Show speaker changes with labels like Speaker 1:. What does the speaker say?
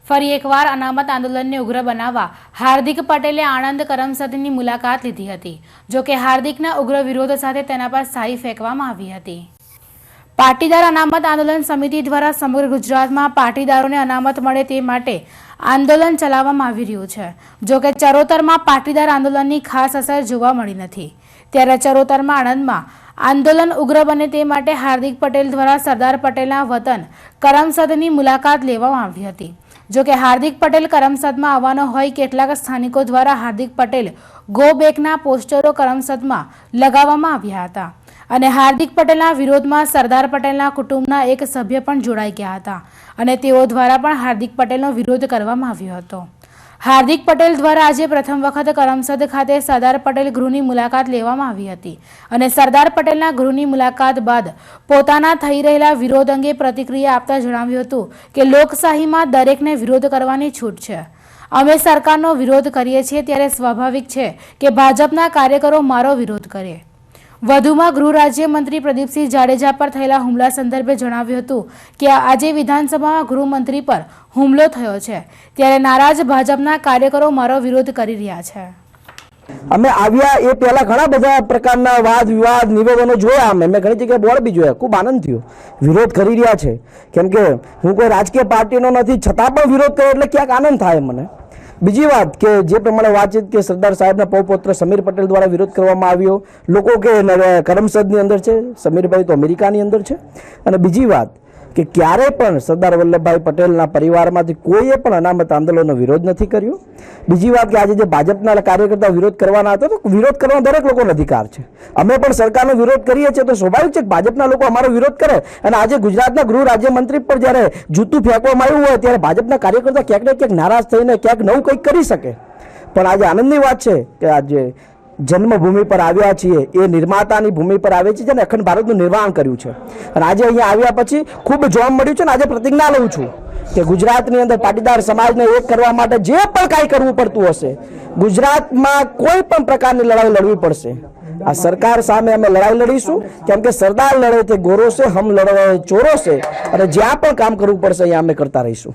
Speaker 1: ફરી એકવાર અનામત આંદોલનને ઉગ્ર બનાવવા હાર્દિક પટેલે આણંદ કરમસદની મુલાકાત લીધી હતી। જો કે હાર્દિકના ઉગ્ર વિરોધ સાથે તેના પર શાહી ફેંકવામાં આવી હતી। પાટીદાર અનામત આંદોલન સમિતિ દ્વારા સમગ્ર ગુજરાતમાં પાટીદારોને અનામત મળે તે માટે આંદોલન ચલાવવામાં આવી રહ્યું છે। જો કે ચરોતરમાં પાટીદાર આંદોલનની ખાસ અસર જોવા મળી નથી, ત્યારે ચરોતરમાં આણંદમાં આંદોલન ઉગ્ર બને તે માટે હાર્દિક પટેલ દ્વારા સરદાર પટેલના વતન કરમસદની મુલાકાત લેવામાં આવી હતી। જો કે હાર્દિક પટેલ કરમસદમાં આવવાનો હોય કેટલાક સ્થાનિકો દ્વારા હાર્દિક પટેલ ગો બેકના પોસ્ટરો કરમસદમાં લગાવવામાં આવ્યા હતા અને હાર્દિક પટેલના વિરોધમાં સરદાર પટેલના કુટુંબના એક સભ્ય પણ જોડાઈ ગયા હતા અને તેઓ દ્વારા પણ હાર્દિક પટેલનો વિરોધ કરવામાં આવ્યો હતો। હાર્દિક પટેલ દ્વારા આજે પ્રથમ વખત કરમસદ ખાતે સરદાર પટેલ ગૃહની મુલાકાત લેવામાં આવી હતી અને સરદાર પટેલના ગૃહની મુલાકાત બાદ પોતાના થઈ રહેલા વિરોધ અંગે પ્રતિક્રિયા આપતા જણાવ્યું હતું કે લોકશાહીમાં દરેકને વિરોધ કરવાની છૂટ છે। અમે સરકારનો વિરોધ કરીએ છીએ ત્યારે સ્વાભાવિક છે કે ભાજપના કાર્યકરો મારો વિરોધ કરે। વધુમાં ગૃહ રાજ્યમંત્રી પ્રદીપસિંહ જાડેજા પર થયેલા હુમલા સંદર્ભે જણાવ્યું હતું કે આજે વિધાનસભામાં ગૃહમંત્રી પર હુમલો થયો છે, ત્યારે નારાજ ભાજપના કાર્યકરો મારો વિરોધ કરી રહ્યા છે।
Speaker 2: અમે આવ્યા એ પહેલા ઘણા બધા પ્રકારના વાદ વિવાદ નિવેદનો જોયા, મેં ઘણી જગ્યાએ બોર્ડ બી જોયા, ખૂબ આનંદ થયો। વિરોધ કરી રહ્યા છે કેમ કે હું કોઈ રાજકીય પાર્ટીનો નથી, છતાં પણ વિરોધ કરે એટલે ક્યાંક આનંદ થાય મને। બીજી વાત કે જે પ્રમાણે વાતચીત કે સરદાર સાહેબના પૌપુત્ર સમીર પટેલ દ્વારા વિરોધ કરવામાં આવ્યો, લોકો કે કરમસદની અંદર છે, સમીરભાઈ તો અમેરિકાની અંદર છે। અને બીજી વાત કે ક્યારે પણ સરદાર વલ્લભભાઈ પટેલના પરિવારમાંથી કોઈએ પણ અનામત આંદોલનનો વિરોધ નથી કર્યો। બીજી વાત કે આજે જે ભાજપના કાર્યકર્તા વિરોધ કરવાના હતા, તો વિરોધ કરવાનો દરેક લોકોનો અધિકાર છે। અમે પણ સરકારનો વિરોધ કરીએ છીએ તો સ્વાભાવિક છે કે ભાજપના લોકો અમારો વિરોધ કરે। અને આજે ગુજરાતના ગૃહ રાજ્યમંત્રી પર જ્યારે જૂતું ફેંકવામાં આવ્યું હોય ત્યારે ભાજપના કાર્યકર્તા ક્યાંક ને ક્યાંક નારાજ થઈને ક્યાંક નવું કંઈક કરી શકે। પણ આજે આનંદની વાત છે કે આજે જન્મભૂમિ પર આવ્યા છીએ, એ નિર્માતાની ભૂમિ પર આવે છે જેને અખંડ ભારતનું નિર્માણ કર્યું છે। અને આજે અહીંયા આવ્યા પછી ખૂબ જોવા મળ્યું છે ને આજે પ્રતિજ્ઞા લઉં છું કે ગુજરાતની અંદર પાટીદાર સમાજને એક કરવા માટે જે પણ કાંઈ કરવું પડતું હશે, ગુજરાતમાં કોઈ પણ પ્રકારની લડાઈ લડવી પડશે। આ સરકાર સામે અમે લડાઈ લડીશું કેમ કે સરદાર લડે તે ગોરો છે, હમ લડે ચોરો છે, અને જ્યાં પણ કામ કરવું પડશે અહીંયા અમે કરતા રહીશું।